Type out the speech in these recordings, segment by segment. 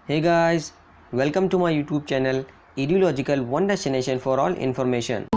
Hey guys, welcome to my YouTube channel Ideological One Destination for All Information।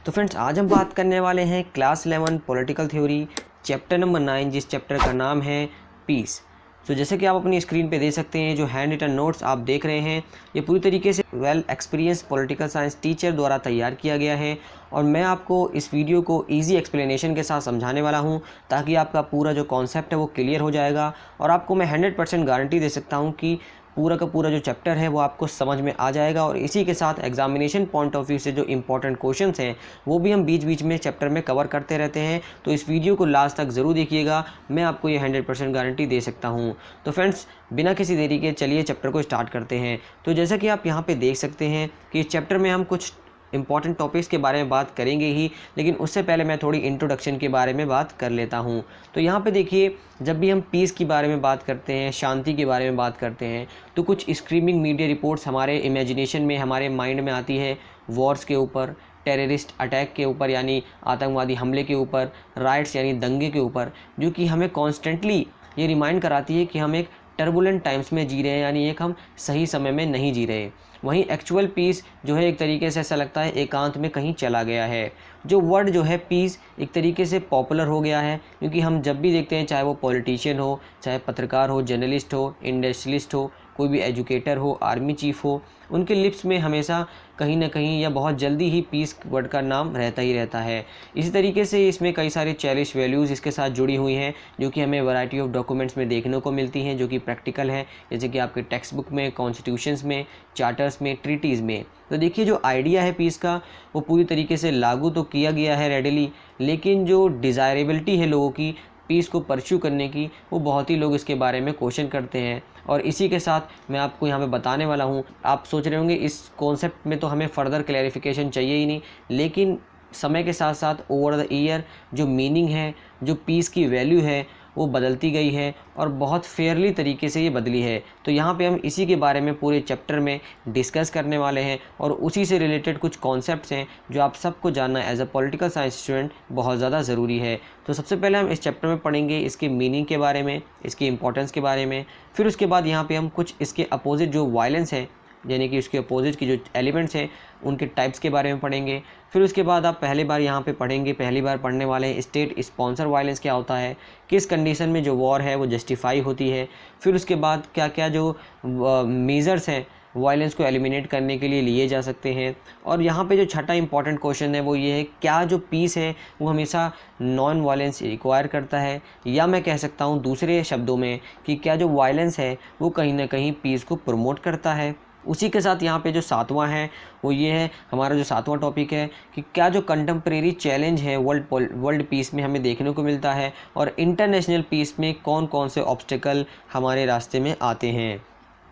तो friends, आज हम बात करने वाले हैं class 11 political theory chapter number 9, जिस चैप्टर का नाम है पीस। तो जैसे कि आप अपनी स्क्रीन पे देख सकते हैं, जो हैंड रिटन नोट्स आप देख रहे हैं, ये पूरी तरीके से well experience political science teacher द्वारा तैयार किया गया है और मैं आपको इस वीडियो को इजी एक्सप्लेनेशन के साथ समझाने वाला हूं, ताकि आपका पूरा जो कॉन्सेप्ट है वो क्लियर हो जाएगा। और आपको मैं 100% गारंटी दे सकता हूं कि पूरा का पूरा जो चैप्टर है वो आपको समझ में आ जाएगा। और इसी के साथ एग्जामिनेशन पॉइंट ऑफ व्यू से जो इंपॉर्टेंट क्वेश्चंस हैं वो भी हम बीच बीच में चैप्टर में कवर करते रहते हैं। तो इस वीडियो को लास्ट तक ज़रूर देखिएगा, मैं आपको ये 100% गारंटी दे सकता हूँ। तो फ्रेंड्स, बिना किसी देरी के चलिए चैप्टर को स्टार्ट करते हैं। तो जैसा कि आप यहाँ पे देख सकते हैं कि इस चैप्टर में हम कुछ इंपॉर्टेंट टॉपिक्स के बारे में बात करेंगे ही, लेकिन उससे पहले मैं थोड़ी इंट्रोडक्शन के बारे में बात कर लेता हूँ। तो यहाँ पे देखिए, जब भी हम पीस के बारे में बात करते हैं, शांति के बारे में बात करते हैं, तो कुछ स्क्रीमिंग मीडिया रिपोर्ट्स हमारे इमेजिनेशन में, हमारे माइंड में आती है। वॉर्स के ऊपर, टेररिस्ट अटैक के ऊपर यानी आतंकवादी हमले के ऊपर, राइट्स यानी दंगे के ऊपर, जो कि हमें कॉन्स्टेंटली ये रिमाइंड कराती है कि हम एक टर्बुलेंट टाइम्स में जी रहे हैं, यानी एक हम सही समय में नहीं जी रहे। वहीं एक्चुअल पीस जो है, एक तरीके से ऐसा लगता है एकांत में कहीं चला गया है। जो वर्ड जो है पीस एक तरीके से पॉपुलर हो गया है, क्योंकि हम जब भी देखते हैं, चाहे वो पॉलिटिशियन हो, चाहे पत्रकार हो, जर्नलिस्ट हो, इंडस्ट्रियलिस्ट हो, कोई भी एजुकेटर हो, आर्मी चीफ हो, उनके लिप्स में हमेशा कहीं ना कहीं या बहुत जल्दी ही पीस वर्ड का नाम रहता ही रहता है। इसी तरीके से इसमें कई सारे चैरिश वैल्यूज़ इसके साथ जुड़ी हुई हैं, जो कि हमें वैरायटी ऑफ डॉक्यूमेंट्स में देखने को मिलती हैं, जो कि प्रैक्टिकल है, जैसे कि आपके टेक्स्ट बुक में, कॉन्स्टिट्यूशंस में, चार्टर्स में, ट्रीटीज़ में। तो देखिए, जो आइडिया है पीस का, वो पूरी तरीके से लागू तो किया गया है रेडिली, लेकिन जो डिज़ायरेबिलिटी है लोगों की पीस को परस्यू करने की, वो बहुत ही लोग इसके बारे में क्वेश्चन करते हैं। और इसी के साथ मैं आपको यहाँ पे बताने वाला हूँ। आप सोच रहे होंगे इस कॉन्सेप्ट में तो हमें फर्दर क्लैरिफिकेशन चाहिए ही नहीं, लेकिन समय के साथ साथ ओवर द ईयर जो मीनिंग है, जो पीस की वैल्यू है, वो बदलती गई है और बहुत फेयरली तरीके से ये बदली है। तो यहाँ पे हम इसी के बारे में पूरे चैप्टर में डिस्कस करने वाले हैं और उसी से रिलेटेड कुछ कॉन्सेप्ट्स हैं जो आप सबको जानना as a political science student बहुत ज़्यादा ज़रूरी है। तो सबसे पहले हम इस चैप्टर में पढ़ेंगे इसके मीनिंग के बारे में, इसकी इंपॉर्टेंस के बारे में। फिर उसके बाद यहाँ पर हम कुछ इसके अपोजिट जो वायलेंस है, यानी कि उसके अपोजिट की जो एलिमेंट्स हैं, उनके टाइप्स के बारे में पढ़ेंगे। फिर उसके बाद आप पहली बार यहाँ पे पढ़ेंगे, पहली बार पढ़ने वाले हैं स्टेट स्पॉन्सर वायलेंस क्या होता है, किस कंडीशन में जो वॉर है वो जस्टिफाई होती है। फिर उसके बाद क्या क्या जो मेजर्स हैं वायलेंस को एलिमिनेट करने के लिए लिए जा सकते हैं। और यहाँ पे जो छठा इंपॉर्टेंट क्वेश्चन है वो ये है, क्या जो पीस है वो हमेशा नॉन वायलेंस रिक्वायर करता है, या मैं कह सकता हूँ दूसरे शब्दों में कि क्या जो वायलेंस है वो कहीं ना कहीं पीस को प्रमोट करता है। उसी के साथ यहाँ पे जो सातवां है वो ये है, हमारा जो सातवां टॉपिक है कि क्या जो कंटेम्प्रेरी चैलेंज है वर्ल्ड पीस में हमें देखने को मिलता है, और इंटरनेशनल पीस में कौन कौन से ऑब्स्टेकल हमारे रास्ते में आते हैं।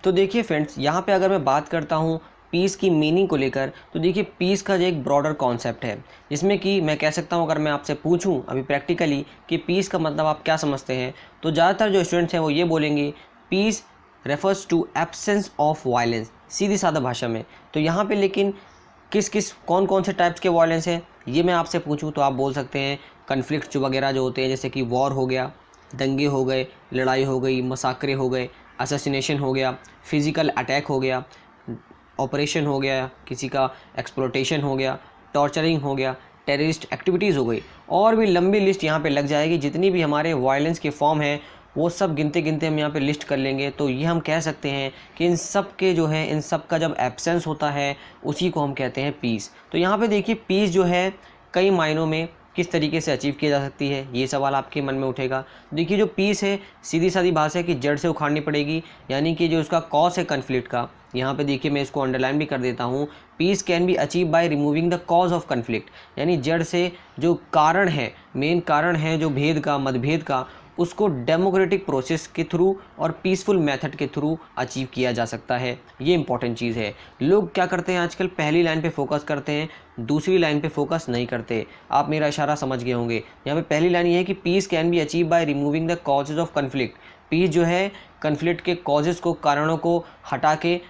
तो देखिए फ्रेंड्स, यहाँ पे अगर मैं बात करता हूँ पीस की मीनिंग को लेकर, तो देखिए पीस का जो एक ब्रॉडर कॉन्सेप्ट है, जिसमें कि मैं कह सकता हूँ, अगर मैं आपसे पूछूं अभी प्रैक्टिकली कि पीस का मतलब आप क्या समझते हैं, तो ज़्यादातर जो स्टूडेंट्स हैं वो ये बोलेंगे peace refers to absence of violence, सीधी सादा भाषा में। तो यहाँ पे लेकिन किस किस कौन कौन से टाइप्स के वायलेंस हैं, ये मैं आपसे पूछूं तो आप बोल सकते हैं कन्फ्लिक्ट जो वगैरह जो होते हैं, जैसे कि वॉर हो गया, दंगे हो गए, लड़ाई हो गई, मसाकरे हो गए, असैसिनेशन हो गया, फिज़िकल अटैक हो गया, ऑपरेशन हो गया, किसी का एक्सप्लोटेशन हो गया, टॉर्चरिंग हो गया, टेररिस्ट एक्टिविटीज़ हो गई, और भी लंबी लिस्ट यहाँ पे लग जाएगी। जितनी भी हमारे वायलेंस के फॉर्म हैं वो सब गिनते गिनते हम यहाँ पे लिस्ट कर लेंगे, तो ये हम कह सकते हैं कि इन सब के जो है, इन सब का जब एब्सेंस होता है उसी को हम कहते हैं पीस। तो यहाँ पे देखिए, पीस जो है कई मायनों में किस तरीके से अचीव की जा सकती है, ये सवाल आपके मन में उठेगा। देखिए, जो पीस है सीधी सादी भाषा है कि जड़ से उखाड़नी पड़ेगी, यानी कि जो उसका कॉज है कन्फ्लिक्ट का, यहाँ पे देखिए मैं इसको अंडरलाइन भी कर देता हूँ, piece can be achieve by removing the cause of conflict, यानी जड़ से जो कारण है, मेन कारण है जो भेद का, मतभेद का, उसको डेमोक्रेटिक प्रोसेस के थ्रू और पीसफुल मेथड के थ्रू अचीव किया जा सकता है। ये इंपॉर्टेंट चीज़ है। लोग क्या करते हैं आजकल, पहली लाइन पे फोकस करते हैं, दूसरी लाइन पे फोकस नहीं करते। आप मेरा इशारा समझ गए होंगे। यहाँ पे पहली लाइन ये है कि peace can be achieve by removing the causes of conflict. Peace जो है कन्फ्लिक्ट के कॉजेज़ को, कारणों को हटा के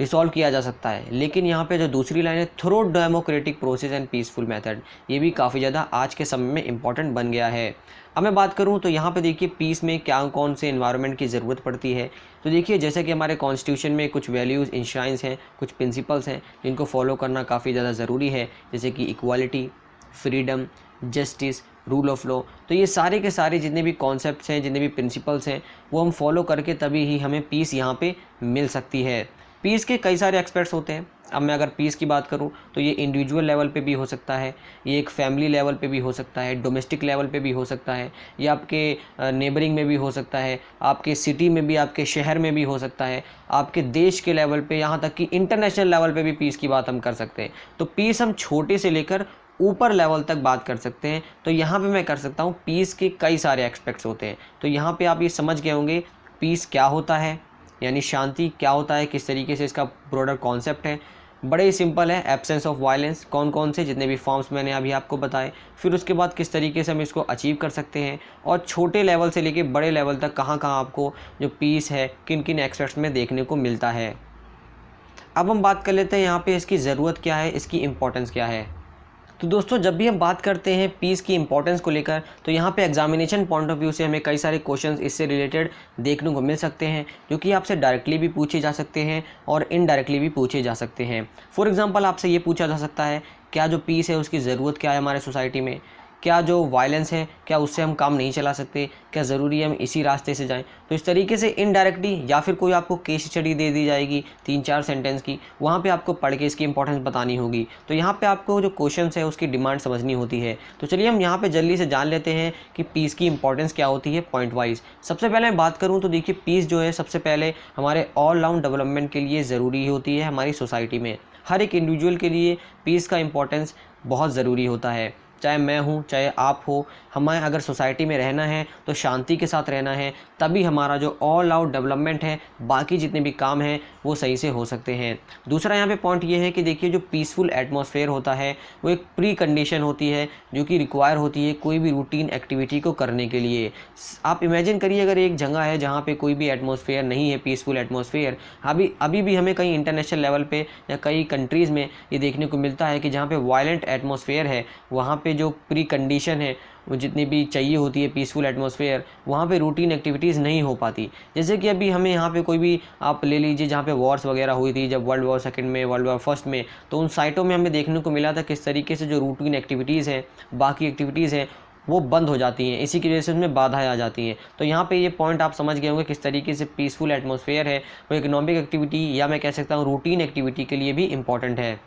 रिसॉल्व किया जा सकता है। लेकिन यहाँ पे जो दूसरी लाइन है, through democratic process and peaceful method, ये भी काफ़ी ज़्यादा आज के समय में इम्पॉर्टेंट बन गया है। अब मैं बात करूँ तो यहाँ पे देखिए पीस में क्या कौन से इन्वायरमेंट की ज़रूरत पड़ती है। तो देखिए जैसे कि हमारे कॉन्स्टिट्यूशन में कुछ वैल्यूज़ इंश्राइंस हैं, कुछ प्रिंसिपल्स हैं जिनको फॉलो करना काफ़ी ज़्यादा ज़रूरी है, जैसे कि equality, freedom, justice, rule of law. तो ये सारे के सारे जितने भी कॉन्सेप्ट्स हैं, जितने भी प्रिंसिपल्स हैं, वो हम फॉलो करके तभी ही हमें पीस यहाँ पे मिल सकती है। पीस के कई सारे एक्सपेक्ट्स होते हैं। अब मैं अगर पीस की बात करूं तो ये इंडिविजुअल लेवल पे भी हो सकता है, ये एक फैमिली लेवल पे भी हो सकता है, डोमेस्टिक लेवल पे भी हो सकता है, ये आपके नेबरिंग में भी हो सकता है, आपके सिटी में भी, आपके शहर में भी हो सकता है, आपके देश के लेवल पे, यहाँ तक कि इंटरनेशनल लेवल पे भी पीस की बात हम कर सकते हैं। तो पीस हम छोटे से लेकर ऊपर लेवल तक बात कर सकते हैं। तो यहाँ पे मैं कर सकता हूँ, पीस के कई सारे एस्पेक्ट्स होते हैं। तो यहाँ पे आप ये समझ गए होंगे पीस क्या होता है, यानी शांति क्या होता है, किस तरीके से इसका ब्रॉडर कॉन्सेप्ट है। बड़े ही सिंपल है, एब्सेंस ऑफ वायलेंस, कौन कौन से जितने भी फॉर्म्स मैंने अभी आपको बताए, फिर उसके बाद किस तरीके से हम इसको अचीव कर सकते हैं, और छोटे लेवल से लेके बड़े लेवल तक कहाँ कहाँ आपको जो पीस है किन किन एस्पेक्ट्स में देखने को मिलता है। अब हम बात कर लेते हैं यहाँ पे इसकी ज़रूरत क्या है, इसकी इम्पोर्टेंस क्या है। तो दोस्तों जब भी हम बात करते हैं पीस की इंपॉर्टेंस को लेकर, तो यहाँ पे एग्जामिनेशन पॉइंट ऑफ व्यू से हमें कई सारे क्वेश्चंस इससे रिलेटेड देखने को मिल सकते हैं, जो कि आपसे डायरेक्टली भी पूछे जा सकते हैं और इनडायरेक्टली भी पूछे जा सकते हैं। फॉर एग्जांपल आपसे ये पूछा जा सकता है, क्या जो पीस है उसकी ज़रूरत क्या है हमारे सोसाइटी में, क्या जो वायलेंस है क्या उससे हम काम नहीं चला सकते, क्या ज़रूरी है हम इसी रास्ते से जाएं। तो इस तरीके से इनडायरेक्टली, या फिर कोई आपको केस स्टडी दे दी जाएगी 3-4 सेंटेंस की, वहाँ पे आपको पढ़ के इसकी इंपॉर्टेंस बतानी होगी। तो यहाँ पे आपको जो क्वेश्चन है उसकी डिमांड समझनी होती है। तो चलिए हम यहाँ पे जल्दी से जान लेते हैं कि पीस की इंपॉर्टेंस क्या होती है पॉइंट वाइज। सबसे पहले मैं बात करूँ तो देखिए पीस जो है सबसे पहले हमारे ऑल राउंड डेवलपमेंट के लिए ज़रूरी होती है। हमारी सोसाइटी में हर एक इंडिविजुअल के लिए पीस का इंपॉर्टेंस बहुत ज़रूरी होता है। चाहे मैं हूँ, चाहे आप हो, हमें अगर सोसाइटी में रहना है तो शांति के साथ रहना है, तभी हमारा जो ऑल आउट डेवलपमेंट है, बाकी जितने भी काम हैं वो सही से हो सकते हैं। दूसरा यहाँ पे पॉइंट ये है कि देखिए जो पीसफुल एटमॉस्फेयर होता है वो एक प्री कंडीशन होती है जो कि रिक्वायर होती है कोई भी रूटीन एक्टिविटी को करने के लिए। आप इमेजिन करिए अगर एक जगह है जहाँ पे कोई भी एटमॉस्फेयर नहीं है, पीसफुल एटमॉस्फेयर, अभी भी हमें कहीं इंटरनेशनल लेवल पे या कई कंट्रीज़ में ये देखने को मिलता है कि जहाँ पे वायलेंट एटमॉस्फेयर है, वहाँ पे जो प्री कंडीशन है वो जितनी भी चाहिए होती है पीसफुल एटमॉस्फेयर, वहाँ पे रूटीन एक्टिविटीज़ नहीं हो पाती। जैसे कि अभी हमें यहाँ पे कोई भी आप ले लीजिए जहाँ पे वॉर्स वगैरह हुई थी, जब वर्ल्ड वॉर सेकंड में, वर्ल्ड वॉर फर्स्ट में, तो उन साइटों में हमें देखने को मिला था किस तरीके से जो रूटीन एक्टिविटीज़ हैं, बाकी एक्टिविटीज़ हैं, वो बंद हो जाती हैं, इसी की वजह से उसमें बाधाएं आ जाती हैं। तो यहाँ पे ये पॉइंट आप समझ गए होंगे किस तरीके से पीसफुल एटमॉस्फेयर है वो इकोनॉमिक एक्टिविटी या मैं कह सकता हूँ रूटीन एक्टिविटी के लिए भी इम्पॉर्टेंट है।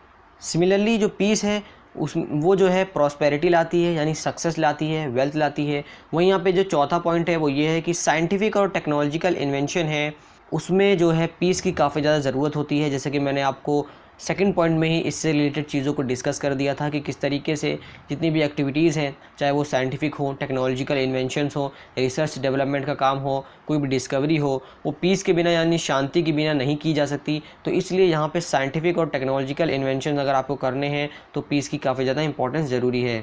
सिमिलरली जो पीस है वो जो है प्रॉस्पेरिटी लाती है, यानी सक्सेस लाती है, वेल्थ लाती है। वहीं यहाँ पे जो चौथा पॉइंट है वो ये है कि साइंटिफिक और टेक्नोलॉजिकल इन्वेंशन है, उसमें जो है पीस की काफ़ी ज़्यादा ज़रूरत होती है। जैसे कि मैंने आपको सेकंड पॉइंट में ही इससे रिलेटेड चीज़ों को डिस्कस कर दिया था कि किस तरीके से जितनी भी एक्टिविटीज़ हैं, चाहे वो साइंटिफिक हो, टेक्नोलॉजिकल इन्वेंशंस हो, रिसर्च डेवलपमेंट का काम हो, कोई भी डिस्कवरी हो, वो पीस के बिना यानी शांति के बिना नहीं की जा सकती। तो इसलिए यहाँ पे साइंटिफिक और टेक्नोलॉजिकल इन्वेंशन अगर आपको करने हैं तो पीस की काफ़ी ज़्यादा इंपॉर्टेंस ज़रूरी है।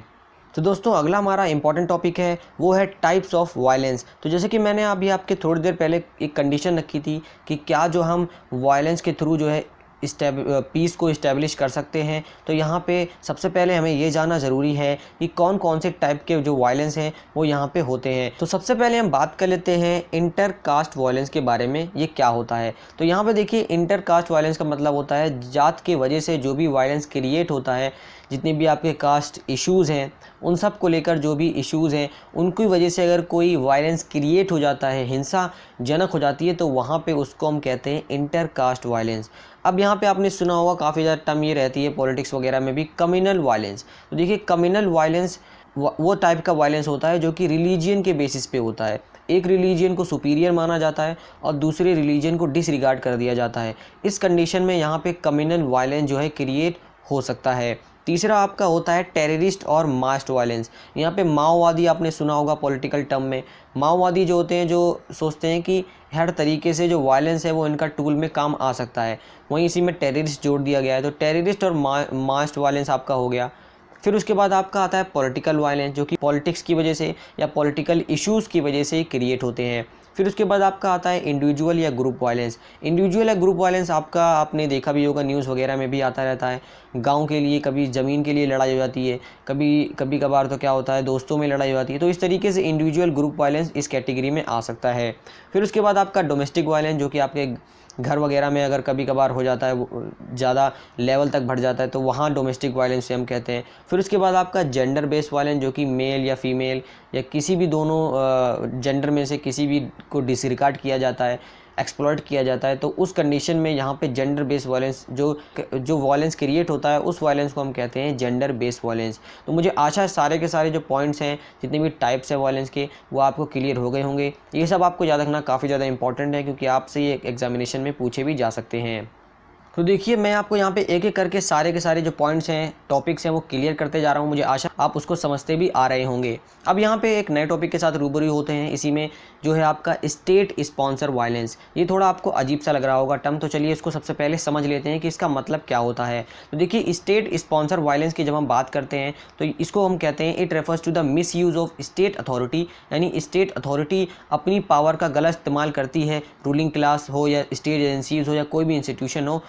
तो दोस्तों अगला हमारा इंपॉर्टेंट टॉपिक है वो है टाइप्स ऑफ वायलेंस। तो जैसे कि मैंने अभी आपके थोड़ी देर पहले एक कंडीशन रखी थी कि क्या जो हम वायलेंस के थ्रू जो है पीस को इस्टेब्लिश कर सकते हैं, तो यहाँ पे सबसे पहले हमें ये जानना ज़रूरी है कि कौन कौन से टाइप के जो वायलेंस हैं वो यहाँ पे होते हैं। तो सबसे पहले हम बात कर लेते हैं इंटर कास्ट वायलेंस के बारे में, ये क्या होता है। तो यहाँ पे देखिए इंटर कास्ट वायलेंस का मतलब होता है जात के वजह से जो भी वायलेंस क्रिएट होता है, जितने भी आपके कास्ट इश्यूज़ हैं उन सब को लेकर जो भी इश्यूज़ हैं उनकी वजह से अगर कोई वायलेंस क्रिएट हो जाता है, हिंसा जनक हो जाती है, तो वहाँ पे उसको हम कहते हैं इंटर कास्ट वायलेंस। अब यहाँ पे आपने सुना होगा काफ़ी ज़्यादा टर्म ये रहती है पॉलिटिक्स वगैरह में भी, कम्युनल वायलेंस। तो देखिए कम्युनल वायलेंस वो टाइप का वायलेंस होता है जो कि रिलीजियन के बेसिस पे होता है। एक रिलीजियन को सुपीरियर माना जाता है और दूसरे रिलीजियन को डिसरिगार्ड कर दिया जाता है। इस कंडीशन में यहाँ पे कम्युनल वायलेंस जो है क्रिएट हो सकता है। तीसरा आपका होता है टेररिस्ट और मास्ट वायलेंस। यहाँ पे माओवादी आपने सुना होगा पॉलिटिकल टर्म में। माओवादी जो होते हैं जो सोचते हैं कि हर तरीके से जो वायलेंस है वो इनका टूल में काम आ सकता है, वहीं इसी में टेररिस्ट जोड़ दिया गया है। तो टेररिस्ट और मास्ट वायलेंस आपका हो गया। फिर उसके बाद आपका आता है पॉलिटिकल वायलेंस, जो कि पॉलिटिक्स की वजह से या पॉलिटिकल इश्यूज़ की वजह से क्रिएट होते हैं। फिर उसके बाद आपका आता है इंडिविजुअल या ग्रुप वायलेंस। इंडिविजुअल या ग्रुप वायलेंस आपका आपने देखा भी होगा, न्यूज़ वगैरह में भी आता रहता है। गांव के लिए, कभी ज़मीन के लिए लड़ाई हो जाती है, कभी कभार तो क्या होता है दोस्तों में लड़ाई हो जाती है। तो इस तरीके से इंडिविजुअल ग्रुप वायलेंस इस कैटेगरी में आ सकता है। फिर उसके बाद आपका डोमेस्टिक वायलेंस, जो कि आपके घर वगैरह में अगर कभी कभार हो जाता है, ज़्यादा लेवल तक बढ़ जाता है, तो वहाँ डोमेस्टिक वायलेंस से हम कहते हैं। फिर उसके बाद आपका जेंडर बेस्ड वायलेंस, जो कि मेल या फीमेल या किसी भी दोनों जेंडर में से किसी भी को डिसरिगार्ड किया जाता है, एक्सप्लॉइट किया जाता है, तो उस कंडीशन में यहाँ पे जेंडर बेस्ड वायलेंस जो वायलेंस क्रिएट होता है, उस वायलेंस को हम कहते हैं जेंडर बेस्ड वायलेंस। तो मुझे आशा है सारे के सारे जो पॉइंट्स हैं, जितने भी टाइप्स है वायलेंस के, वो आपको क्लियर हो गए होंगे। ये सब आपको याद रखना काफ़ी ज़्यादा इंपॉर्टेंट है, क्योंकि आपसे ये एग्जामिनेशन में पूछे भी जा सकते हैं। तो देखिए, मैं आपको यहाँ पे एक एक करके सारे के सारे जो पॉइंट्स हैं, टॉपिक्स हैं, वो क्लियर करते जा रहा हूँ। मुझे आशा आप उसको समझते भी आ रहे होंगे। अब यहाँ पे एक नए टॉपिक के साथ रूबरू होते हैं। इसी में जो है आपका स्टेट स्पॉन्सर वायलेंस। ये थोड़ा आपको अजीब सा लग रहा होगा टर्म, तो चलिए इसको सबसे पहले समझ लेते हैं कि इसका मतलब क्या होता है। तो देखिए, स्टेट स्पॉन्सर वायलेंस की जब हम बात करते हैं, तो इसको हम कहते हैं, it refers to the misuse of state authority. यानी स्टेट अथॉरिटी अपनी पावर का गलत इस्तेमाल करती है, रूलिंग क्लास हो या स्टेट एजेंसीज हो या कोई भी इंस्टीट्यूशन हो,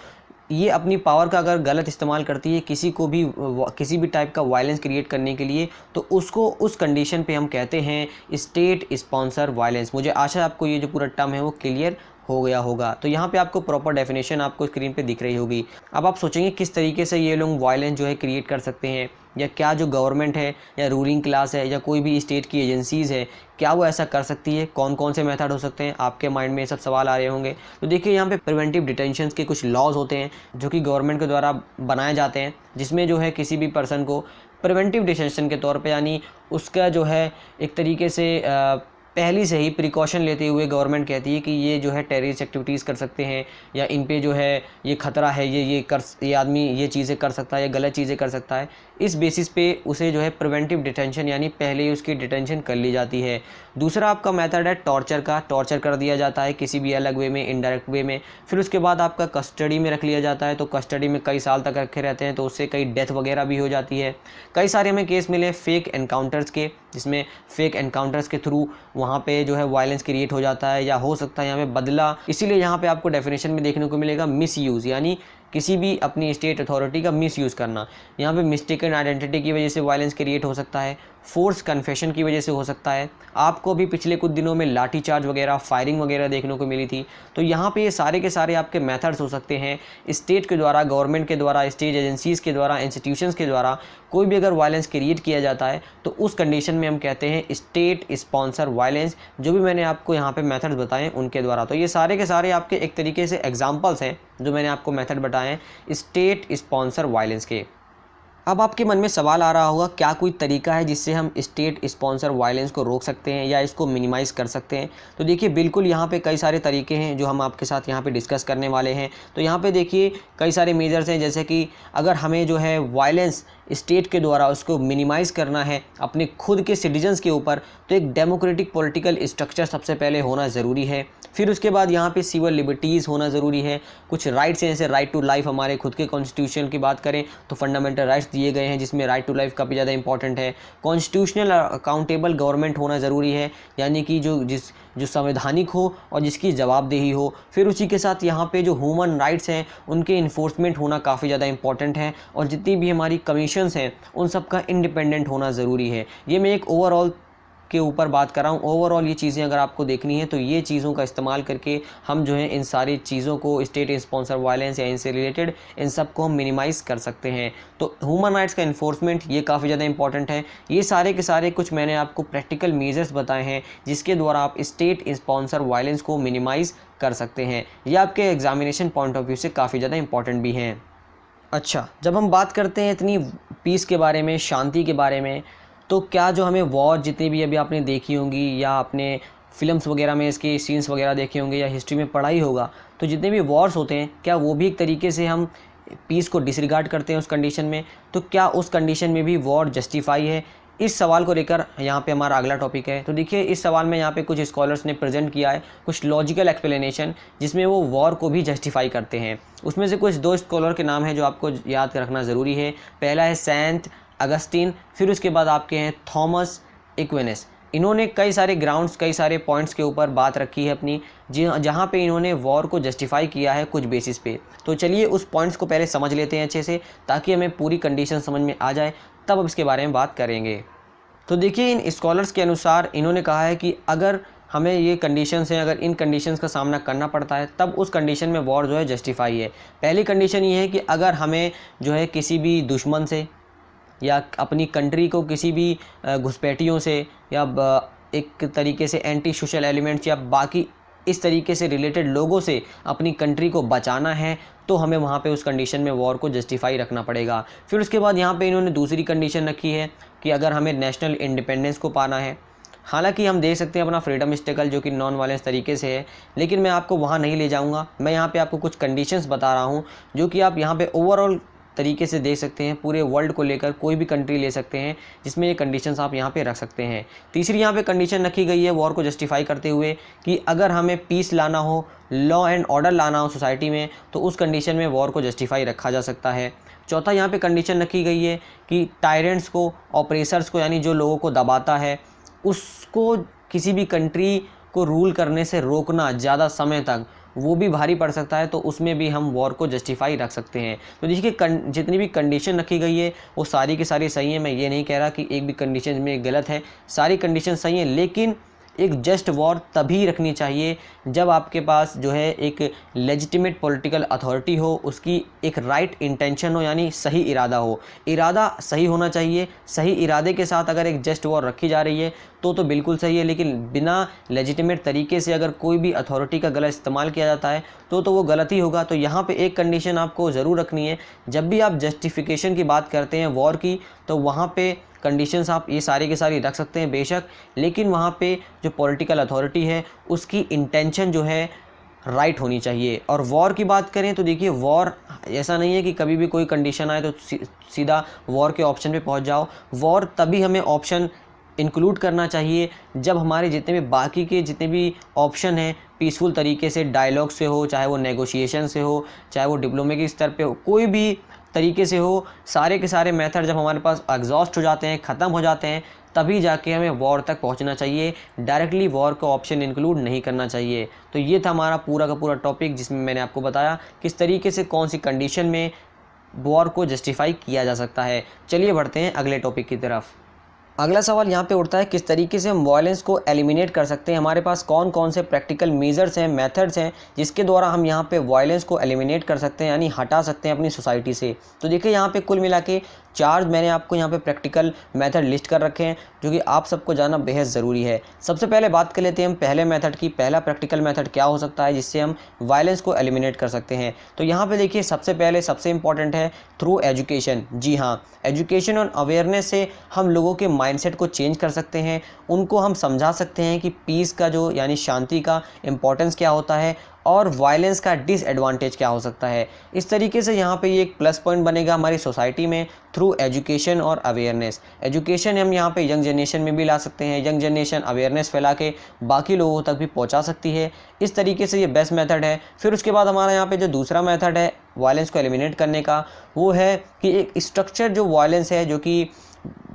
ये अपनी पावर का अगर गलत इस्तेमाल करती है किसी को भी किसी भी टाइप का वायलेंस क्रिएट करने के लिए, तो उसको उस कंडीशन पे हम कहते हैं स्टेट स्पॉन्सर वायलेंस। मुझे आशा है आपको ये जो पूरा टर्म है वो क्लियर हो गया होगा। तो यहाँ पे आपको प्रॉपर डेफिनेशन आपको स्क्रीन पे दिख रही होगी। अब आप सोचेंगे किस तरीके से ये लोग वायलेंस जो है क्रिएट कर सकते हैं, या क्या जो गवर्नमेंट है या रूलिंग क्लास है या कोई भी स्टेट की एजेंसीज़ है, क्या वो ऐसा कर सकती है, कौन कौन से मेथड हो सकते हैं। आपके माइंड में ये सब सवाल आ रहे होंगे। तो देखिए, यहाँ पे प्रिवेंटिव डिटेंशंस के कुछ लॉज होते हैं जो कि गवर्नमेंट के द्वारा बनाए जाते हैं, जिसमें जो है किसी भी पर्सन को प्रिवेंटिव डिटेंशन के तौर पे, यानी उसका जो है एक तरीके से पहले से ही प्रिकॉशन लेते हुए गवर्नमेंट कहती है कि ये जो है टेररिस्ट एक्टिविटीज़ कर सकते हैं, या इन पे जो है ये खतरा है, ये आदमी ये चीज़ें कर सकता है, या गलत चीज़ें कर सकता है। इस बेसिस पे उसे जो है प्रिवेंटिव डिटेंशन, यानी पहले ही उसकी डिटेंशन कर ली जाती है। दूसरा आपका मेथड है टॉर्चर का। टॉर्चर कर दिया जाता है किसी भी अलग वे में, इनडायरेक्ट वे में। फिर उसके बाद आपका कस्टडी में रख लिया जाता है। तो कस्टडी में कई साल तक रखे रहते हैं, तो उससे कई डेथ वगैरह भी हो जाती है। कई सारे हमें केस मिले फेक एनकाउंटर्स के, जिसमें फेक एनकाउंटर्स के थ्रू वहाँ पे जो है वायलेंस क्रिएट हो जाता है, या हो सकता है यहाँ पे बदला। इसीलिए यहाँ पे आपको डेफिनेशन में देखने को मिलेगा मिस यूज़, यानी किसी भी अपनी स्टेट अथॉरिटी का मिस यूज़ करना। यहाँ पे मिस्टेकन आइडेंटिटी की वजह से वायलेंस क्रिएट हो सकता है, फोर्स कन्फेशन की वजह से हो सकता है। आपको भी पिछले कुछ दिनों में लाठीचार्ज वगैरह, फायरिंग वगैरह देखने को मिली थी। तो यहाँ पे ये सारे के सारे आपके मेथड्स हो सकते हैं स्टेट के द्वारा, गवर्नमेंट के द्वारा, स्टेट एजेंसीज़ के द्वारा, इंस्टीट्यूशंस के द्वारा कोई भी अगर वायलेंस क्रिएट किया जाता है, तो उस कंडीशन में हम कहते हैं स्टेट स्पॉन्सर वायलेंस। जो भी मैंने आपको यहाँ पे मेथड्स बताए उनके द्वारा। तो ये सारे के सारे आपके एक तरीके से एग्जाम्पल्स हैं जो मैंने आपको मेथड बताए हैं स्टेट स्पॉन्सर वायलेंस के। अब आपके मन में सवाल आ रहा होगा, क्या कोई तरीका है जिससे हम स्टेट स्पॉन्सर वायलेंस को रोक सकते हैं या इसको मिनिमाइज़ कर सकते हैं? तो देखिए, बिल्कुल यहाँ पे कई सारे तरीके हैं जो हम आपके साथ यहाँ पे डिस्कस करने वाले हैं। तो यहाँ पे देखिए कई सारे मेजर्स हैं, जैसे कि अगर हमें जो है वायलेंस स्टेट के द्वारा उसको मिनिमाइज़ करना है अपने खुद के सिटीजन्स के ऊपर, तो एक डेमोक्रेटिक पॉलिटिकल स्ट्रक्चर सबसे पहले होना ज़रूरी है। फिर उसके बाद यहाँ पे सिविल लिबर्टीज़ होना ज़रूरी है। कुछ राइट्स हैं, जैसे राइट टू लाइफ, हमारे खुद के कॉन्स्टिट्यूशन की बात करें तो फंडामेंटल राइट्स दिए गए हैं, जिसमें राइट टू लाइफ काफ़ी ज़्यादा इंपॉर्टेंट है। कॉन्स्टिट्यूशनल अकाउंटेबल गवर्नमेंट होना ज़रूरी है, यानी कि जो संवैधानिक हो और जिसकी जवाबदेही हो। फिर उसी के साथ यहाँ पे जो ह्यूमन राइट्स हैं उनके इन्फोर्समेंट होना काफ़ी ज़्यादा इंपॉर्टेंट है, और जितनी भी हमारी कमीशंस हैं उन सब का इंडिपेंडेंट होना ज़रूरी है। ये मैं एक ओवरऑल के ऊपर बात कर रहा हूँ। ओवरऑल ये चीज़ें अगर आपको देखनी है तो ये चीज़ों का इस्तेमाल करके हम जो है इन सारी चीज़ों को, स्टेट स्पॉन्सर वायलेंस या इनसे रिलेटेड, इन सब को हम मिनिमाइज़ कर सकते हैं। तो ह्यूमन राइट्स का इन्फोर्समेंट ये काफ़ी ज़्यादा इंपॉर्टेंट है। ये सारे के सारे कुछ मैंने आपको प्रैक्टिकल मेजर्स बताए हैं जिसके द्वारा आप स्टेट स्पॉन्सर वायलेंस को मिनिमाइज़ कर सकते हैं। ये आपके एग्जामिनेशन पॉइंट ऑफ व्यू से काफ़ी ज़्यादा इंपॉर्टेंट भी हैं। अच्छा, जब हम बात करते हैं इतनी पीस के बारे में, शांति के बारे में, तो क्या जो हमें वॉर जितनी भी अभी आपने देखी होंगी या आपने फिल्म्स वगैरह में इसके सीन्स वगैरह देखे होंगे या हिस्ट्री में पढ़ा ही होगा, तो जितने भी वॉर्स होते हैं क्या वो भी एक तरीके से हम पीस को डिसरिगार्ड करते हैं उस कंडीशन में? तो क्या उस कंडीशन में भी वॉर जस्टिफाई है? इस सवाल को लेकर यहाँ पे हमारा अगला टॉपिक है। तो देखिए, इस सवाल में यहाँ पे कुछ स्कॉलर्स ने प्रेजेंट किया है कुछ लॉजिकल एक्सप्लेनेशन, जिसमें वो वॉर को भी जस्टिफाई करते हैं। उसमें से कुछ दो स्कॉलर के नाम हैं जो आपको याद रखना ज़रूरी है। पहला है सेंट अगस्टिन, फिर उसके बाद आपके हैं थॉमस एक्विनस। इन्होंने कई सारे ग्राउंड्स, कई सारे पॉइंट्स के ऊपर बात रखी है अपनी, जहाँ पे इन्होंने वॉर को जस्टिफाई किया है कुछ बेसिस पे। तो चलिए उस पॉइंट्स को पहले समझ लेते हैं अच्छे से, ताकि हमें पूरी कंडीशन समझ में आ जाए, तब अब इसके बारे में बात करेंगे। तो देखिए इन स्कॉलर्स के अनुसार इन्होंने कहा है कि अगर हमें ये कंडीशंस हैं, अगर इन कंडीशंस का सामना करना पड़ता है, तब उस कंडीशन में वॉर जो है जस्टिफाई है। पहली कंडीशन ये है कि अगर हमें जो है किसी भी दुश्मन से या अपनी कंट्री को किसी भी घुसपैठियों से या एक तरीके से एंटी सोशल एलिमेंट्स या बाकी इस तरीके से रिलेटेड लोगों से अपनी कंट्री को बचाना है, तो हमें वहाँ पे उस कंडीशन में वॉर को जस्टिफाई रखना पड़ेगा। फिर उसके बाद यहाँ पे इन्होंने दूसरी कंडीशन रखी है कि अगर हमें नेशनल इंडिपेंडेंस को पाना है, हालांकि हम देख सकते हैं अपना फ्रीडम स्ट्रगल जो कि नॉन वायलेंस तरीके से है, लेकिन मैं आपको वहाँ नहीं ले जाऊँगा। मैं यहाँ पे आपको कुछ कंडीशंस बता रहा हूँ जो कि आप यहाँ पे ओवरऑल तरीके से देख सकते हैं, पूरे वर्ल्ड को लेकर कोई भी कंट्री ले सकते हैं जिसमें ये कंडीशंस आप यहाँ पे रख सकते हैं। तीसरी यहाँ पे कंडीशन रखी गई है वॉर को जस्टिफाई करते हुए कि अगर हमें पीस लाना हो, लॉ एंड ऑर्डर लाना हो सोसाइटी में, तो उस कंडीशन में वॉर को जस्टिफाई रखा जा सकता है। चौथा यहाँ पे कंडीशन रखी गई है कि टायरेंट्स को, ऑपरेसर्स को, यानी जो लोगों को दबाता है, उसको किसी भी कंट्री को रूल करने से रोकना ज़्यादा समय तक, वो भी भारी पड़ सकता है, तो उसमें भी हम वॉर को जस्टिफाई रख सकते हैं। तो देखिए जितनी भी कंडीशन रखी गई है वो सारी की सारी सही है। मैं ये नहीं कह रहा कि एक भी कंडीशन में गलत है, सारी कंडीशन सही है, लेकिन एक जस्ट वॉर तभी रखनी चाहिए जब आपके पास जो है एक लेजिटिमेट पॉलिटिकल अथॉरिटी हो, उसकी एक राइट इंटेंशन हो, यानी सही इरादा हो। इरादा सही होना चाहिए, सही इरादे के साथ अगर एक जस्ट वॉर रखी जा रही है तो बिल्कुल सही है, लेकिन बिना लेजिटिमेट तरीके से अगर कोई भी अथॉरिटी का गलत इस्तेमाल किया जाता है तो वो गलत ही होगा। तो यहाँ पे एक कंडीशन आपको ज़रूर रखनी है, जब भी आप जस्टिफिकेशन की बात करते हैं वॉर की, तो वहाँ पे कंडीशंस आप ये सारी की सारी रख सकते हैं बेशक, लेकिन वहाँ पे जो पॉलिटिकल अथॉरिटी है उसकी इंटेंशन जो है राइट होनी चाहिए। और वॉर की बात करें तो देखिए वॉर ऐसा नहीं है कि कभी भी कोई कंडीशन आए तो सीधा वॉर के ऑप्शन पे पहुँच जाओ। वॉर तभी हमें ऑप्शन इंक्लूड करना चाहिए जब हमारे जितने भी बाकी के जितने भी ऑप्शन हैं पीसफुल तरीके से, डायलॉग से हो, चाहे वो नेगोशिएशन से हो, चाहे वो डिप्लोमेटिक स्तर पे हो, कोई भी तरीके से हो, सारे के सारे मेथड जब हमारे पास एग्जॉस्ट हो जाते हैं, ख़त्म हो जाते हैं, तभी जाके हमें वॉर तक पहुंचना चाहिए। डायरेक्टली वॉर का ऑप्शन इंक्लूड नहीं करना चाहिए। तो ये था हमारा पूरा का पूरा टॉपिक, जिसमें मैंने आपको बताया किस तरीके से कौन सी कंडीशन में वॉर को जस्टिफाई किया जा सकता है। चलिए बढ़ते हैं अगले टॉपिक की तरफ। अगला सवाल यहाँ पे उठता है किस तरीके से हम वायलेंस को एलिमिनेट कर सकते हैं, हमारे पास कौन कौन से प्रैक्टिकल मेजर्स हैं, मेथड्स हैं जिसके द्वारा हम यहाँ पे वायलेंस को एलिमिनेट कर सकते हैं, यानी हटा सकते हैं अपनी सोसाइटी से। तो देखिए यहाँ पे कुल मिला के 4 मैंने आपको यहाँ पे प्रैक्टिकल मेथड लिस्ट कर रखे हैं जो कि आप सबको जानना बेहद ज़रूरी है। सबसे पहले बात कर लेते हैं हम पहले मेथड की। पहला प्रैक्टिकल मेथड क्या हो सकता है जिससे हम वायलेंस को एलिमिनेट कर सकते हैं। तो यहाँ पे देखिए सबसे पहले सबसे इंपॉर्टेंट है थ्रू एजुकेशन। जी हाँ, एजुकेशन और अवेयरनेस से हम लोगों के माइंडसेट को चेंज कर सकते हैं, उनको हम समझा सकते हैं कि पीस का जो यानी शांति का इम्पोर्टेंस क्या होता है और वायलेंस का डिसएडवांटेज क्या हो सकता है। इस तरीके से यहाँ पे ये एक प्लस पॉइंट बनेगा हमारी सोसाइटी में थ्रू एजुकेशन और अवेयरनेस। एजुकेशन हम यहाँ पे यंग जनरेशन में भी ला सकते हैं, यंग जनरेशन अवेयरनेस फैला के बाकी लोगों तक भी पहुँचा सकती है। इस तरीके से ये बेस्ट मेथड है। फिर उसके बाद हमारा यहाँ पे जो दूसरा मेथड है वायलेंस को एलिमिनेट करने का, वो है कि एक स्ट्रक्चर जो वायलेंस है, जो कि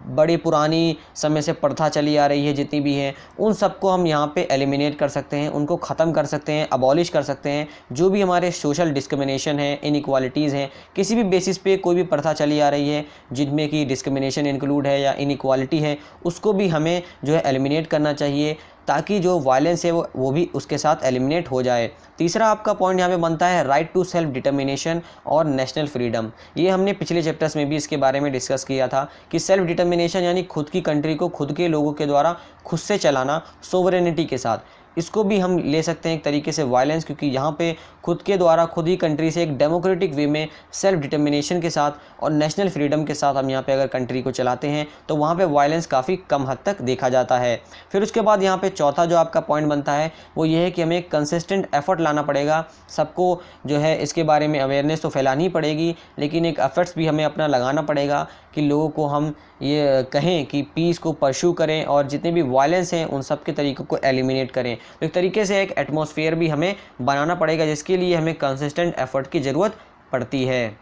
बड़ी पुरानी समय से प्रथा चली आ रही है जितनी भी हैं, उन सबको हम यहाँ पे एलिमिनेट कर सकते हैं, उनको ख़त्म कर सकते हैं, अबॉलिश कर सकते हैं। जो भी हमारे सोशल डिस्क्रिमिनेशन है, इनइक्वालिटीज़ हैं, किसी भी बेसिस पे कोई भी प्रथा चली आ रही है जिनमें कि डिस्क्रिमिनेशन इंक्लूड है या इनइक्वालिटी है, उसको भी हमें जो है एलिमिनेट करना चाहिए, ताकि जो वायलेंस है वो भी उसके साथ एलिमिनेट हो जाए। तीसरा आपका पॉइंट यहाँ पे बनता है राइट टू सेल्फ डिटर्मिनेशन और नेशनल फ्रीडम। ये हमने पिछले चैप्टर्स में भी इसके बारे में डिस्कस किया था कि सेल्फ डिटर्मिनेशन यानी खुद की कंट्री को खुद के लोगों के द्वारा खुद से चलाना सोवरेनिटी के साथ, इसको भी हम ले सकते हैं एक तरीके से वायलेंस, क्योंकि यहाँ पे खुद के द्वारा खुद ही कंट्री से एक डेमोक्रेटिक वे में सेल्फ डिटर्मिनेशन के साथ और नेशनल फ्रीडम के साथ हम यहाँ पे अगर कंट्री को चलाते हैं तो वहाँ पे वायलेंस काफ़ी कम हद तक देखा जाता है। फिर उसके बाद यहाँ पे चौथा जो आपका पॉइंट बनता है वो ये है कि हमें कंसिस्टेंट एफर्ट लाना पड़ेगा। सबको जो है इसके बारे में अवेयरनेस तो फैलानी पड़ेगी, लेकिन एक एफर्ट्स भी हमें अपना लगाना पड़ेगा कि लोगों को हम ये कहें कि पीस को परस्यू करें और जितने भी वायलेंस हैं उन सब के तरीक़ों को एलिमिनेट करें। तो एक तरीके से एक एटमॉस्फेयर भी हमें बनाना पड़ेगा जिसके लिए हमें कंसिस्टेंट एफर्ट की ज़रूरत पड़ती है।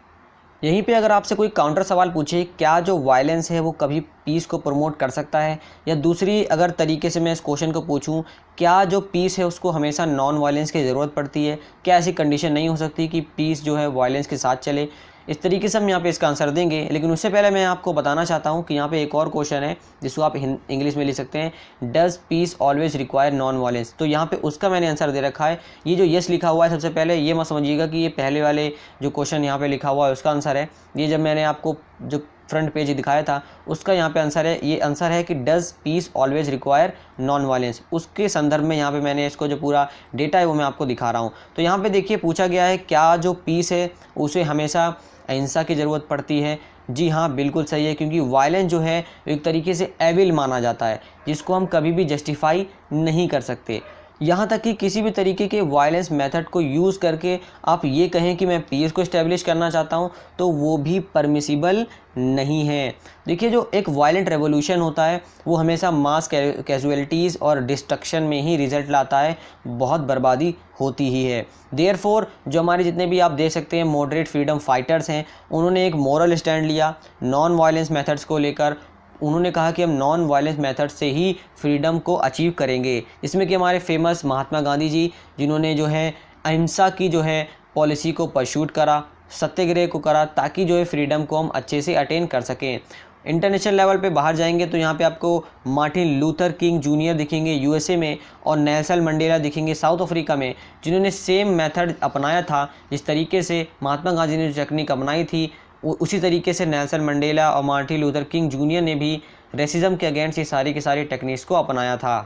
यहीं पे अगर आपसे कोई काउंटर सवाल पूछे क्या जो वायलेंस है वो कभी पीस को प्रमोट कर सकता है, या दूसरी अगर तरीके से मैं इस क्वेश्चन को पूछूं क्या जो पीस है उसको हमेशा नॉन वायलेंस की ज़रूरत पड़ती है, क्या ऐसी कंडीशन नहीं हो सकती कि पीस जो है वायलेंस के साथ चले, इस तरीके से हम यहाँ पे इसका आंसर देंगे। लेकिन उससे पहले मैं आपको बताना चाहता हूँ कि यहाँ पे एक और क्वेश्चन है जिसको आप इंग्लिश में लिख सकते हैं, does peace always require non violence. तो यहाँ पे उसका मैंने आंसर दे रखा है। ये जो यस लिखा हुआ है सबसे पहले ये मत समझिएगा कि ये पहले वाले जो क्वेश्चन यहाँ पे लिखा हुआ है उसका आंसर है। ये जब मैंने आपको जो फ्रंट पेज दिखाया था उसका यहाँ पे आंसर है। ये आंसर है कि does peace always require non violence, उसके संदर्भ में यहाँ पे मैंने इसको जो पूरा डेटा है वो मैं आपको दिखा रहा हूँ। तो यहाँ पे देखिए पूछा गया है क्या जो पीस है उसे हमेशा अहिंसा की ज़रूरत पड़ती है। जी हाँ, बिल्कुल सही है, क्योंकि वायलेंस जो है एक तरीके से एविल माना जाता है जिसको हम कभी भी जस्टिफाई नहीं कर सकते। यहाँ तक कि किसी भी तरीके के वायलेंस मेथड को यूज़ करके आप ये कहें कि मैं पीस को इस्टेब्लिश करना चाहता हूँ तो वो भी परमिसिबल नहीं है। देखिए जो एक वायलेंट रेवोल्यूशन होता है वो हमेशा मास कैजुअलिटीज़ और डिस्ट्रक्शन में ही रिजल्ट लाता है, बहुत बर्बादी होती ही है। देयरफॉर जो हमारे जितने भी आप देख सकते हैं मॉडरेट फ्रीडम फाइटर्स हैं उन्होंने एक मॉरल स्टैंड लिया नॉन वायलेंस मेथड्स को लेकर। उन्होंने कहा कि हम नॉन वायलेंस मेथड से ही फ्रीडम को अचीव करेंगे, जिसमें कि हमारे फेमस महात्मा गांधी जी जिन्होंने जो है अहिंसा की जो है पॉलिसी को परस्यूट करा, सत्याग्रह को करा, ताकि जो है फ्रीडम को हम अच्छे से अटेन कर सकें। इंटरनेशनल लेवल पे बाहर जाएंगे तो यहाँ पे आपको मार्टिन लूथर किंग जूनियर दिखेंगे यूएसए में, और नेल्सन मंडेला दिखेंगे साउथ अफ्रीका में, जिन्होंने सेम मेथड अपनाया था। जिस तरीके से महात्मा गांधी ने जो टेक्निक अपनाई थी उसी तरीके से नेल्सन मंडेला और मार्टिन लूथर किंग जूनियर ने भी रेसिज्म के अगेंस्ट ये सारी की सारी टेक्निक्स को अपनाया था।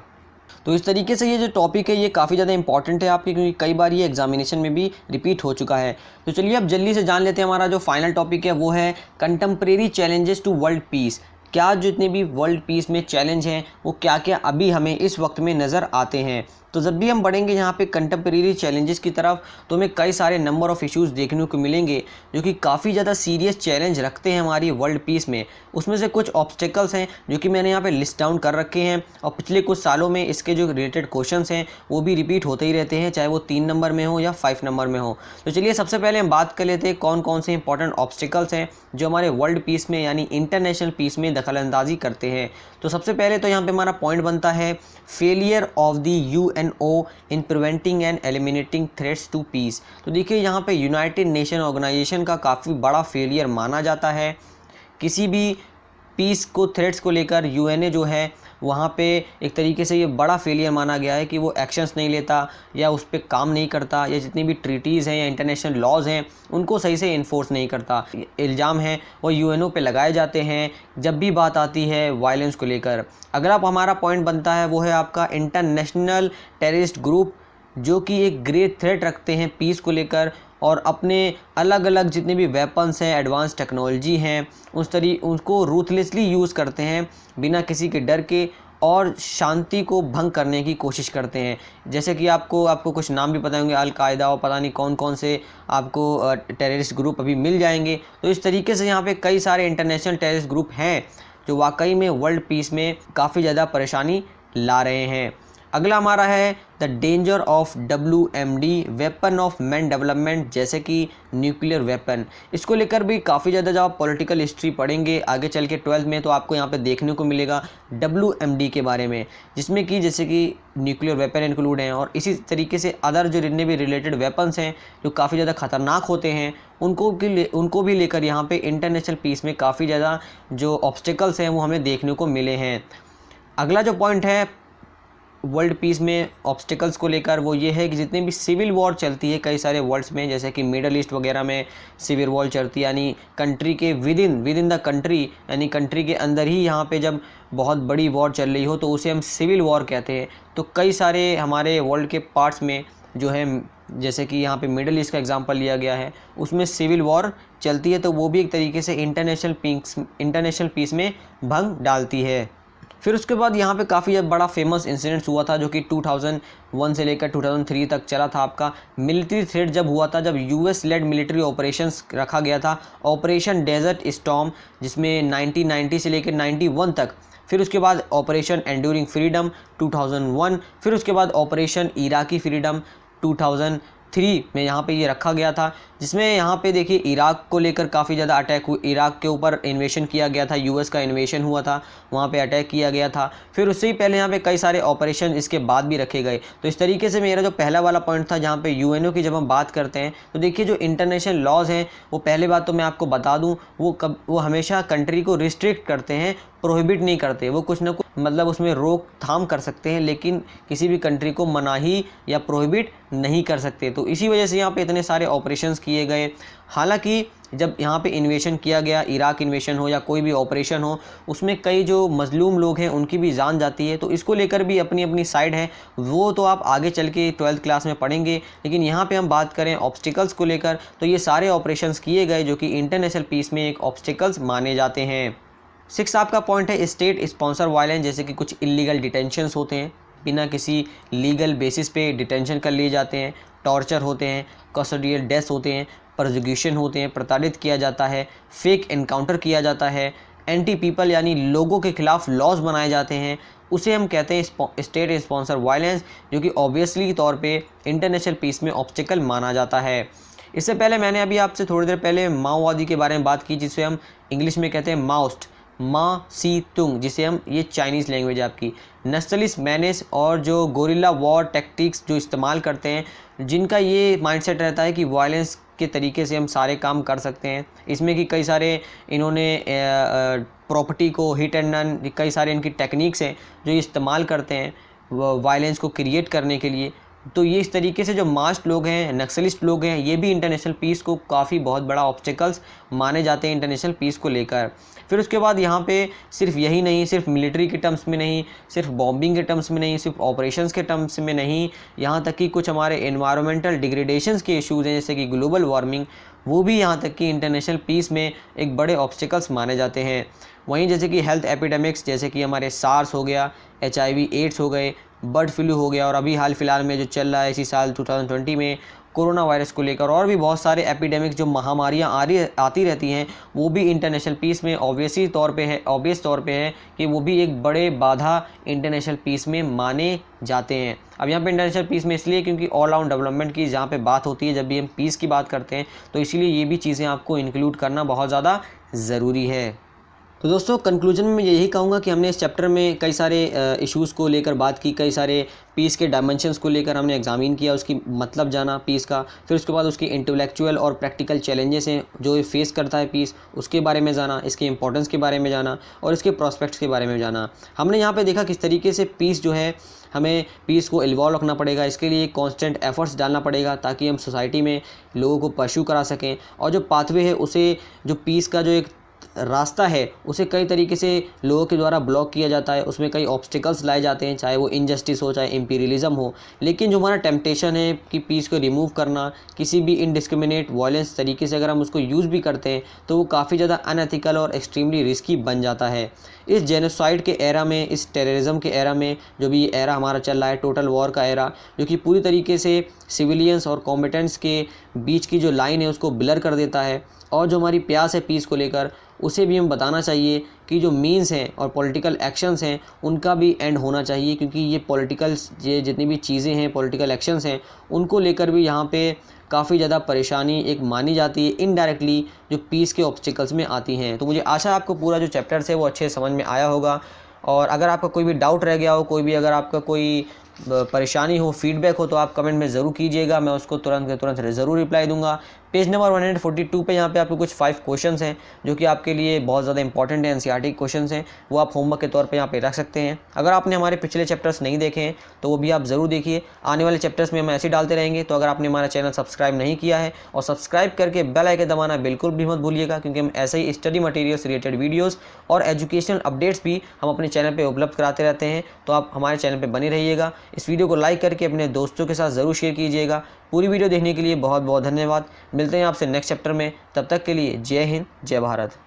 तो इस तरीके से ये जो टॉपिक है ये काफ़ी ज़्यादा इंपॉर्टेंट है आपके, क्योंकि कई बार ये एग्जामिनेशन में भी रिपीट हो चुका है। तो चलिए अब जल्दी से जान लेते हैं हमारा जो फाइनल टॉपिक है वो है contemporary challenges to world peace. क्या जितने भी वर्ल्ड पीस में चैलेंज हैं वो क्या क्या अभी हमें इस वक्त में नज़र आते हैं। तो जब भी हम बढ़ेंगे यहाँ पे कंटेम्प्रेरी चैलेंजेस की तरफ तो हमें कई सारे नंबर ऑफ़ इश्यूज़ देखने को मिलेंगे जो कि काफ़ी ज़्यादा सीरियस चैलेंज रखते हैं हमारी वर्ल्ड पीस में। उसमें से कुछ ऑब्स्टिकल्स हैं जो कि मैंने यहाँ पे लिस्ट डाउन कर रखे हैं, और पिछले कुछ सालों में इसके जो रिलेटेड क्वेश्चंस हैं वो भी रिपीट होते ही रहते हैं, चाहे वो 3 नंबर में हो या 5 नंबर में हो। तो चलिए सबसे पहले हम बात कर लेते हैं कौन कौन से इंपॉर्टेंट ऑब्स्टिकल्स हैं जो हमारे वर्ल्ड पीस में यानी इंटरनेशनल पीस में दखलंदाजी करते हैं। तो सबसे पहले तो यहाँ पे हमारा पॉइंट बनता है failure of the UNO in preventing and eliminating threats to peace. तो देखिए यहाँ पे यूनाइटेड नेशन ऑर्गेनाइजेशन का काफ़ी बड़ा फेलियर माना जाता है। किसी भी पीस को थ्रेट्स को लेकर यूएनए जो है वहाँ पे एक तरीके से ये बड़ा फेलियर माना गया है कि वो एक्शंस नहीं लेता या उस पर काम नहीं करता, या जितनी भी ट्रीटीज़ हैं या इंटरनेशनल लॉज हैं उनको सही से इन्फोर्स नहीं करता। इल्ज़ाम है वो यूएनओ पे लगाए जाते हैं जब भी बात आती है वायलेंस को लेकर। अगला हमारा पॉइंट बनता है वो है आपका इंटरनेशनल टेररिस्ट ग्रुप, जो कि एक ग्रेट थ्रेट रखते हैं पीस को लेकर और अपने अलग अलग जितने भी वेपन्स हैं एडवांस टेक्नोलॉजी हैं उनको रूथलेसली यूज़ करते हैं बिना किसी के डर के, और शांति को भंग करने की कोशिश करते हैं। जैसे कि आपको कुछ नाम भी पता होंगे, अल-कायदा और पता नहीं कौन कौन से आपको टेररिस्ट ग्रुप अभी मिल जाएंगे। तो इस तरीके से यहाँ पे कई सारे इंटरनेशनल टेररिस्ट ग्रुप हैं जो वाकई में वर्ल्ड पीस में काफ़ी ज़्यादा परेशानी ला रहे हैं। अगला हमारा है the danger of WMD weapon of man development, जैसे कि न्यूक्लियर वेपन। इसको लेकर भी काफ़ी ज़्यादा जब आप पॉलिटिकल हिस्ट्री पढ़ेंगे आगे चल के 12th में तो आपको यहाँ पे देखने को मिलेगा WMD के बारे में, जिसमें कि जैसे कि न्यूक्लियर वेपन इंक्लूड हैं, और इसी तरीके से अदर जो जितने भी रिलेटेड वेपन्स हैं जो काफ़ी ज़्यादा ख़तरनाक होते हैं उनको भी लेकर यहाँ पे इंटरनेशनल पीस में काफ़ी ज़्यादा जो ऑब्स्टिकल्स हैं वो हमें देखने को मिले हैं। अगला जो पॉइंट है वर्ल्ड पीस में ऑब्स्टिकल्स को लेकर वो ये है कि जितने भी सिविल वॉर चलती है कई सारे वर्ल्ड्स में, जैसे कि मिडल ईस्ट वगैरह में सिविल वॉर चलती है, यानी कंट्री के विद इन द कंट्री, यानी कंट्री के अंदर ही यहाँ पे जब बहुत बड़ी वॉर चल रही हो तो उसे हम सिविल वॉर कहते हैं। तो कई सारे हमारे वर्ल्ड के पार्ट्स में जो है, जैसे कि यहाँ पे मिडल ईस्ट का एग्जांपल लिया गया है, उसमें सिविल वॉर चलती है, तो वो भी एक तरीके से इंटरनेशनल पीस में भंग डालती है। फिर उसके बाद यहाँ पे काफ़ी बड़ा फेमस इंसिडेंट हुआ था जो कि 2001 से लेकर 2003 तक चला था। आपका मिलिट्री थ्रेट जब हुआ था, जब US लेड मिलिट्री ऑपरेशंस रखा गया था, ऑपरेशन डेजर्ट स्टॉर्म, जिसमें 1990 से लेकर 91 तक। फिर उसके बाद ऑपरेशन एंड्यूरिंग फ्रीडम 2001, फिर उसके बाद ऑपरेशन इराकी फ्रीडम 3 में यहाँ पे ये रखा गया था, जिसमें यहाँ पे देखिए इराक को लेकर काफ़ी ज़्यादा अटैक हुए, इराक के ऊपर इन्वेशन किया गया था, यूएस का इन्वेशन हुआ था, वहाँ पे अटैक किया गया था। फिर उससे ही पहले यहाँ पे कई सारे ऑपरेशन इसके बाद भी रखे गए। तो इस तरीके से मेरा जो पहला वाला पॉइंट था जहाँ पे यूएनओ की जब हम बात करते हैं तो देखिए जो इंटरनेशनल लॉज हैं वो पहले बात तो मैं आपको बता दूँ वो हमेशा कंट्री को रिस्ट्रिक्ट करते हैं, प्रोहिबिट नहीं करते। वो कुछ ना कुछ मतलब उसमें रोकथाम कर सकते हैं, लेकिन किसी भी कंट्री को मनाही या प्रोहिबिट नहीं कर सकते। तो इसी वजह से यहाँ पे इतने सारे ऑपरेशंस किए गए। हालांकि जब यहाँ पे इन्वेशन किया गया, इराक इन्वेशन हो या कोई भी ऑपरेशन हो, उसमें कई जो मजलूम लोग हैं उनकी भी जान जाती है। तो इसको लेकर भी अपनी अपनी साइड है, वो तो आप आगे चल के 12th क्लास में पढ़ेंगे। लेकिन यहाँ पे हम बात करें ऑब्स्टिकल्स को लेकर, तो ये सारे ऑपरेशंस किए गए जो कि इंटरनेशनल पीस में एक ऑब्स्टिकल्स माने जाते हैं। 6 आपका पॉइंट है स्टेट स्पॉन्सर वायलेंस, जैसे कि कुछ इलीगल डिटेंशंस होते हैं, बिना किसी लीगल बेसिस पे डिटेंशन कर लिए जाते हैं, टॉर्चर होते हैं, कस्टोडियल डेथ्स होते हैं, परसिक्यूशन होते हैं, प्रताड़ित किया जाता है, फेक एनकाउंटर किया जाता है, एंटी पीपल यानी लोगों के खिलाफ लॉज बनाए जाते हैं, उसे हम कहते हैं स्टेट स्पॉन्सर वायलेंस, जो कि ऑब्वियसली तौर पे इंटरनेशनल पीस में ऑब्स्टिकल माना जाता है। इससे पहले मैंने अभी आपसे थोड़ी देर पहले माओवादी के बारे में बात की, जिसे हम इंग्लिश में कहते हैं माओस्ट, मा सी तुंग, जिसे हम, ये चाइनीज़ लैंग्वेज है आपकी, नस्टलिस्ट मैनेस और जो गोरिल्ला वॉर टैक्टिक्स जो इस्तेमाल करते हैं, जिनका ये माइंडसेट रहता है कि वायलेंस के तरीके से हम सारे काम कर सकते हैं। इसमें कि कई सारे इन्होंने प्रॉपर्टी को हिट एंड रन, कई सारे इनकी टेक्निक्स हैं जो ये इस्तेमाल करते हैं वायलेंस को क्रिएट करने के लिए। तो ये इस तरीके से जो मास्ट लोग हैं, नक्सलिस्ट लोग हैं, ये भी इंटरनेशनल पीस को काफ़ी बहुत बड़ा ऑब्स्टिकल्स माने जाते हैं इंटरनेशनल पीस को लेकर। फिर उसके बाद यहाँ पे सिर्फ यही नहीं, सिर्फ मिलिट्री के टर्म्स में नहीं, सिर्फ बॉम्बिंग के टर्म्स में नहीं, सिर्फ ऑपरेशंस के टर्म्स में नहीं, यहाँ तक कि कुछ हमारे एनवायरमेंटल डिग्रेडेशंस के इश्यूज़ हैं, जैसे कि ग्लोबल वार्मिंग, वो भी यहाँ तक कि इंटरनेशनल पीस में एक बड़े ऑब्स्टिकल्स माने जाते हैं। वहीं जैसे कि हेल्थ एपिडेमिक्स, जैसे कि हमारे सार्स हो गया, HIV एड्स हो गए, बर्ड फ्लू हो गया, और अभी हाल फिलहाल में जो चल रहा है इसी साल 2020 में कोरोना वायरस को लेकर, और भी बहुत सारे एपिडेमिक्स जो महामारियाँ आती रहती हैं, वो भी इंटरनेशनल पीस में ऑब्वियस तौर पे है कि वो भी एक बड़े बाधा इंटरनेशनल पीस में माने जाते हैं। अब यहाँ पे इंटरनेशनल पीस में इसलिए क्योंकि ऑल राउंड डेवलपमेंट की जहाँ पे बात होती है, जब भी हम पीस की बात करते हैं, तो इसीलिए ये भी चीज़ें आपको इंक्लूड करना बहुत ज़्यादा ज़रूरी है। तो दोस्तों कंक्लूजन में मैं यही कहूँगा कि हमने इस चैप्टर में कई सारे इश्यूज़ को लेकर बात की, कई सारे पीस के डायमेंशंस को लेकर हमने एग्जामिन किया, उसकी मतलब जाना पीस का, फिर उसके बाद उसकी इंटेलेक्चुअल और प्रैक्टिकल चैलेंजेस हैं जो ये फेस करता है पीस, उसके बारे में जाना, इसके इंपॉर्टेंस के बारे में जाना, और इसके प्रॉस्पेक्ट्स के बारे में जाना। हमने यहाँ पे देखा किस तरीके से पीस जो है, हमें पीस को इन्वॉल्व रखना पड़ेगा, इसके लिए कॉन्स्टेंट एफर्ट्स डालना पड़ेगा ताकि हम सोसाइटी में लोगों को परस्यू करा सकें, और जो पाथवे है उसे, जो पीस का जो एक रास्ता है, उसे कई तरीके से लोगों के द्वारा ब्लॉक किया जाता है, उसमें कई ऑब्स्टिकल्स लाए जाते हैं, चाहे वो इनजस्टिस हो, चाहे इम्पीरियलिज्म हो। लेकिन जो हमारा टेम्पटेशन है कि पीस को रिमूव करना, किसी भी इनडिस्क्रिमिनेट वायलेंस तरीके से अगर हम उसको यूज़ भी करते हैं तो वो काफ़ी ज़्यादा अनएथिकल और एक्सट्रीमली रिस्की बन जाता है। इस जेनोसाइड के एरा में, इस टेररिज्म के एरा में, जो भी ये एरा हमारा चल रहा है, टोटल वॉर का एरा, जो कि पूरी तरीके से सिविलियंस और कॉम्बेटेंट्स के बीच की जो लाइन है उसको ब्लर कर देता है, और जो हमारी प्यास है पीस को लेकर, उसे भी हम बताना चाहिए कि जो मीन्स हैं और पॉलिटिकल एक्शंस हैं उनका भी एंड होना चाहिए, क्योंकि ये जितनी भी चीज़ें हैं, पॉलिटिकल एक्शंस हैं, उनको लेकर भी यहाँ पे काफ़ी ज़्यादा परेशानी एक मानी जाती है इनडायरेक्टली, जो पीस के ऑब्स्टिकल्स में आती हैं। तो मुझे आशा आपको पूरा जो चैप्टर्स है वो अच्छे समझ में आया होगा, और अगर आपका कोई भी डाउट रह गया हो, कोई भी अगर आपका कोई परेशानी हो, फीडबैक हो, तो आप कमेंट में ज़रूर कीजिएगा, मैं उसको तुरंत ज़रूर रिप्लाई दूंगा। पेज नंबर 142 पे यहाँ पे आपको कुछ 5 क्वेश्चंस हैं जो कि आपके लिए बहुत ज़्यादा इंपॉर्टेंट है, एनसीईआरटी क्वेश्चंस हैं, वो आप होमवर्क के तौर पे यहाँ पे रख सकते हैं। अगर आपने हमारे पिछले चैप्टर्स नहीं देखे हैं तो वो भी आप ज़रूर देखिए, आने वाले चैप्टर्स में हम ऐसे डालते रहेंगे। तो अगर आपने हमारा चैनल सब्सक्राइब नहीं किया है, और सब्सक्राइब करके बेल आइकन दबाना बिल्कुल भी मत भूलिएगा, क्योंकि हम ऐसे ही स्टडी मटेरियल्स रिलेटेड वीडियोज़ और एजुकेशनल अपडेट्स भी हम अपने चैनल पर उपलब्ध कराते रहते हैं। तो आप हमारे चैनल पर बने रहिएगा, इस वीडियो को लाइक करके अपने दोस्तों के साथ ज़रूर शेयर कीजिएगा। पूरी वीडियो देखने के लिए बहुत बहुत धन्यवाद। मिलते हैं आपसे नेक्स्ट चैप्टर में, तब तक के लिए जय हिंद, जय भारत।